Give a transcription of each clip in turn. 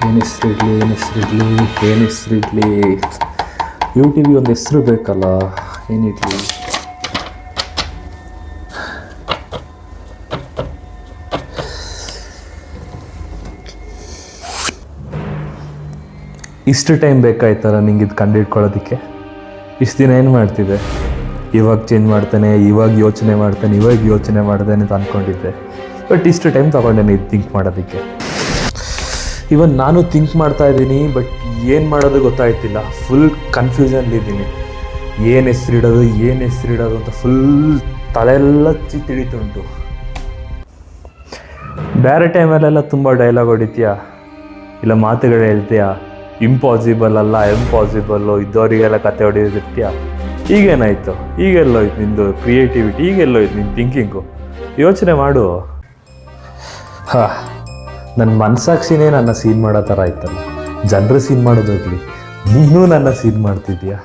ಏನು ಹೆಸರಿಡಲಿ ಯೂಟ್ಯೂಬಿಗೆ ಒಂದು ಹೆಸರು ಬೇಕಲ್ಲ, ಏನಿರಲಿ? ಇಷ್ಟು ಟೈಮ್ ಬೇಕಾಯ್ತಲ್ಲ ನಿಂಗೆ ಇದು ಕಂಡುಹಿಡ್ಕೊಳ್ಳೋದಕ್ಕೆ? ಇಷ್ಟು ದಿನ ಏನು ಮಾಡ್ತಿದ್ದೆ? ಇವಾಗ ಚೇಂಜ್ ಮಾಡ್ತಾನೆ, ಇವಾಗ ಯೋಚನೆ ಮಾಡ್ತಾನೆ ಅಂತ ಅಂದ್ಕೊಂಡಿದ್ದೆ. ಬಟ್ ಇಷ್ಟು ಟೈಮ್ ತೊಗೊಂಡೇನೆ ಇದು ಥಿಂಕ್ ಮಾಡೋದಕ್ಕೆ. ಇವನ್ ನಾನು ಥಿಂಕ್ ಮಾಡ್ತಾ ಇದ್ದೀನಿ, ಬಟ್ ಏನು ಮಾಡೋದು ಗೊತ್ತಾಯ್ತಿಲ್ಲ. ಫುಲ್ ಕನ್ಫ್ಯೂಷನ್ಲಿದ್ದೀನಿ. ಏನು ಹೆಸರಿಡೋದು ಅಂತ ಫುಲ್ ತಲೆಯೆಲ್ಲ ತಿಳಿತುಂಟು. ಬೇರೆ ಟೈಮಲ್ಲೆಲ್ಲ ತುಂಬ ಡೈಲಾಗ್ ಹೊಡಿತೀಯಾ, ಇಲ್ಲ ಮಾತುಗಳು ಹೇಳ್ತೀಯಾ, ಇಂಪಾಸಿಬಲ್ ಅಲ್ಲ ಇಂಪಾಸಿಬಲ್ಲು, ಇದ್ದವರಿಗೆಲ್ಲ ಕತೆ ಹೊಡೆಯೋದಿರ್ತೀಯ. ಈಗೇನಾಯಿತು? ಈಗೆಲ್ಲೋಯ್ತು ನಿಂದು ಕ್ರಿಯೇಟಿವಿಟಿ? ಈಗೆಲ್ಲೋಯ್ತು ನಿನ್ನ ಥಿಂಕಿಂಗು? ಯೋಚನೆ ಮಾಡು. ನನ್ನ ಮನಸ್ಸಾಕ್ಷಿನೇ ನನ್ನ ಸೀನ್ ಮಾಡೋ ಥರ ಆಯ್ತಲ್ಲ. ಜನರು ಸೀನ್ ಮಾಡೋದಾಗಲಿ, ನೀನು ನನ್ನ ಸೀನ್ ಮಾಡ್ತಿದ್ಯಾ?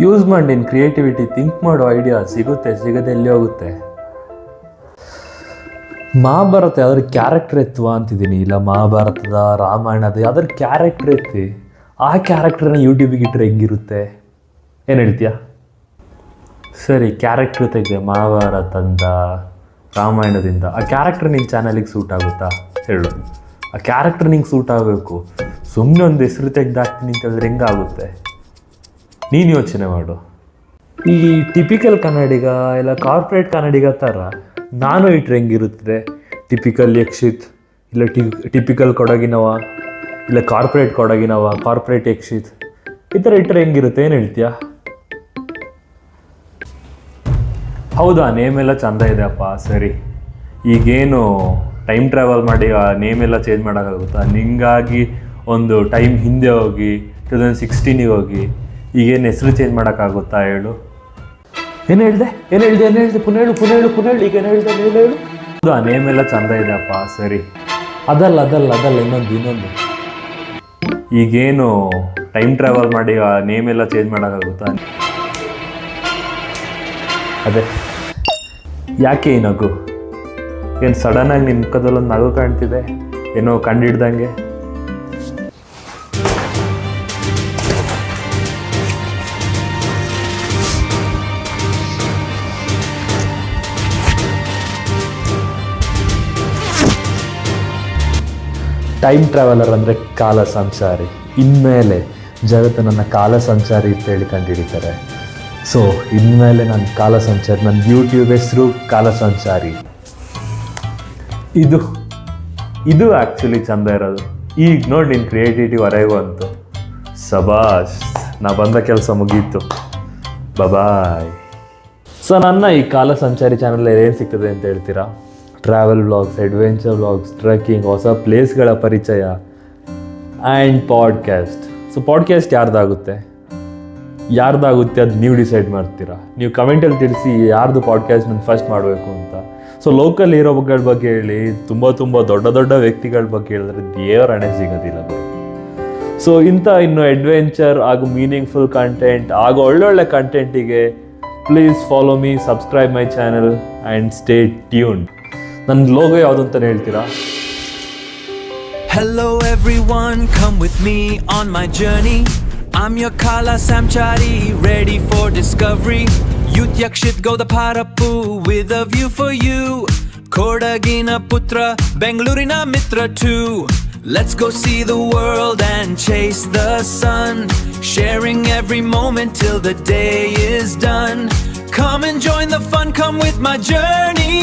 ಯೂಸ್ ಮಾಡಿ ನಿನ್ನ ಕ್ರಿಯೇಟಿವಿಟಿ, ಥಿಂಕ್ ಮಾಡೋ ಐಡಿಯಾ ಸಿಗದೆ ಎಲ್ಲಿ ಹೋಗುತ್ತೆ? ಮಹಾಭಾರತ ಯಾವ್ದಾದ್ರು ಕ್ಯಾರೆಕ್ಟರ್ ಎತ್ತುವ ಅಂತಿದ್ದೀನಿ. ಇಲ್ಲ ಮಹಾಭಾರತದ ರಾಮಾಯಣದ ಯಾವ್ದಾದ್ರು ಕ್ಯಾರೆಕ್ಟರ್ ಎತ್ತಿ ಆ ಕ್ಯಾರೆಕ್ಟರ್ನ ಯೂಟ್ಯೂಬಿಗೆ ಇಟ್ಟರೆ ಹೆಂಗಿರುತ್ತೆ? ಏನು ಹೇಳ್ತೀಯ? ಸರಿ, ಕ್ಯಾರೆಕ್ಟರ್ ತೆಗೆದೆ ಮಹಾಭಾರತದಿಂದ, ರಾಮಾಯಣದಿಂದ. ಆ ಕ್ಯಾರೆಕ್ಟರ್ ನಿನ್ನ ಚಾನಲಿಗೆ ಸೂಟ್ ಆಗುತ್ತಾ ಹೇಳು? ಆ ಕ್ಯಾರೆಕ್ಟರ್ ನಿಂಗೆ ಸೂಟ್ ಆಗಬೇಕು. ಸುಮ್ಮನೆ ಒಂದು ಹೆಸರು ತೆಗೆದಾಕ್ತೀನಿ ಅಂತ ಹೇಳಿದ್ರೆ ಹೆಂಗಾಗುತ್ತೆ? ನೀನು ಯೋಚನೆ ಮಾಡು. ಈ ಟಿಪಿಕಲ್ ಕನ್ನಡಿಗ ಇಲ್ಲ ಕಾರ್ಪೊರೇಟ್ ಕನ್ನಡಿಗ ಥರ ನಾನು ಇಟ್ಟರೆ ಹೆಂಗಿರುತ್ತೆ? ಟಿಪಿಕಲ್ ಯಕ್ಷಿತ್, ಇಲ್ಲ ಟಿಪಿಕಲ್ ಕೊಡಗಿನವ, ಇಲ್ಲ ಕಾರ್ಪೊರೇಟ್ ಯಕ್ಷಿತ್, ಈ ಥರ ಇಟ್ಟರೆ ಹೆಂಗಿರುತ್ತೆ? ಏನು ಹೇಳ್ತೀಯಾ? ಹೌದಾ, ನೇಮೆಲ್ಲ ಚೆಂದ ಇದೆಯಪ್ಪ. ಸರಿ, ಈಗೇನು ಟೈಮ್ ಟ್ರಾವೆಲ್ ಮಾಡಿ ಆ ನೇಮೆಲ್ಲ ಚೇಂಜ್ ಮಾಡೋಕ್ಕಾಗುತ್ತಾ? ನಿಂಗಾಗಿ ಒಂದು ಟೈಮ್ ಹಿಂದೆ ಹೋಗಿ 2016ಗೆ ಹೋಗಿ ಈಗೇನು ಹೆಸರು ಚೇಂಜ್ ಮಾಡೋಕ್ಕಾಗುತ್ತಾ ಹೇಳು? ಏನು ಹೇಳಿದೆ? ಪುನಃ ಹೇಳು. ಈಗ ಏನು ಹೇಳಿದೆ? ಹೇಳು. ಹೌದಾ, ನೇಮೆಲ್ಲ ಚೆಂದ ಇದೆಯಪ್ಪ. ಸರಿ, ಅದಲ್ಲ ಇನ್ನೊಂದು ಈಗೇನು ಟೈಮ್ ಟ್ರಾವೆಲ್ ಮಾಡಿ ಆ ನೇಮೆಲ್ಲ ಚೇಂಜ್ ಮಾಡೋಕ್ಕಾಗುತ್ತಾ? ಅದೇ, ಯಾಕೆ ಈ ನಗು? ಏನು ಸಡನ್ನಾಗಿ ನಿನ್ನ ಮುಖದಲ್ಲೊಂದು ನಗು ಕಾಣ್ತಿದೆ, ಏನೋ ಕಂಡಿಡ್ದಂಗೆ? ಟೈಮ್ ಟ್ರಾವೆಲರ್ ಅಂದರೆ ಕಾಲ ಸಂಚಾರಿ. ಇನ್ಮೇಲೆ ಜಗತ್ತು ನನ್ನ ಕಾಲ ಸಂಚಾರಿ ಅಂತ ಹೇಳಿ ಕಂಡುಹಿಡಿತಾರೆ. ಸೊ ಇನ್ಮೇಲೆ ನನ್ನ ಕಾಲ ಸಂಚಾರಿ, ನನ್ನ ಯೂಟ್ಯೂಬ್ ಹೆಸರು ಕಾಲ ಸಂಚಾರಿ. ಇದು ಆ್ಯಕ್ಚುಲಿ ಚಂದ ಇರೋದು. ಈಗ ನೋಡಿ ನಿನ್ನ ಕ್ರಿಯೇಟಿವಿಟಿ ಹೊರಗೆ ಬಂತು. ಸಬಾಷ್, ನಾ ಬಂದ ಕೆಲಸ ಮುಗೀತು. ಬಾಯ್. ಸೊ ನನ್ನ ಈ ಕಾಲ ಸಂಚಾರಿ ಚಾನಲ್ ಏನು ಸಿಗ್ತದೆ ಅಂತ ಹೇಳ್ತೀರಾ? Travel vlogs, adventure vlogs, trekking, ಹೊಸ ಪ್ಲೇಸ್ಗಳ ಪರಿಚಯ ಆ್ಯಂಡ್ ಪಾಡ್ಕ್ಯಾಸ್ಟ್. ಸೊ ಪಾಡ್ಕ್ಯಾಸ್ಟ್ ಯಾರ್ದಾಗುತ್ತೆ ಅದು ನೀವು ಡಿಸೈಡ್ ಮಾಡ್ತೀರಾ. ನೀವು ಕಮೆಂಟಲ್ಲಿ ತಿಳಿಸಿ ಯಾರ್ದು ಪಾಡ್ಕ್ಯಾಸ್ಟ್ ನಾನು ಫಸ್ಟ್ ಮಾಡಬೇಕು ಅಂತ. ಸೊ ಲೋಕಲ್ ಹೀರೋಗಳ ಬಗ್ಗೆ ಹೇಳಿ, ತುಂಬ ದೊಡ್ಡ ವ್ಯಕ್ತಿಗಳ ಬಗ್ಗೆ ಹೇಳಿದ್ರೆ ದೇವರ ಹಣೆ ಸಿಗೋದಿಲ್ಲ. ಸೊ ಇನ್ನು ಅಡ್ವೆಂಚರ್ ಹಾಗೂ ಮೀನಿಂಗ್ಫುಲ್ ಕಂಟೆಂಟ್ ಹಾಗೂ ಒಳ್ಳೊಳ್ಳೆ ಕಂಟೆಂಟಿಗೆ please follow me, subscribe my channel and stay tuned. ನನ್ನ ಲೋಗೋ ಯಾವುದು ಅಂತ ಹೇಳ್ತೀರಾ? Hello everyone, come with me on my journey. I'm your Kala Samchari, ready for discovery. Youth Yakshit Godaparappu with a view for you. Kodagina Putra, Bengalurina Mitra too. Let's go see the world and chase the sun, sharing every moment till the day is done. Come and join the fun, come with my journey.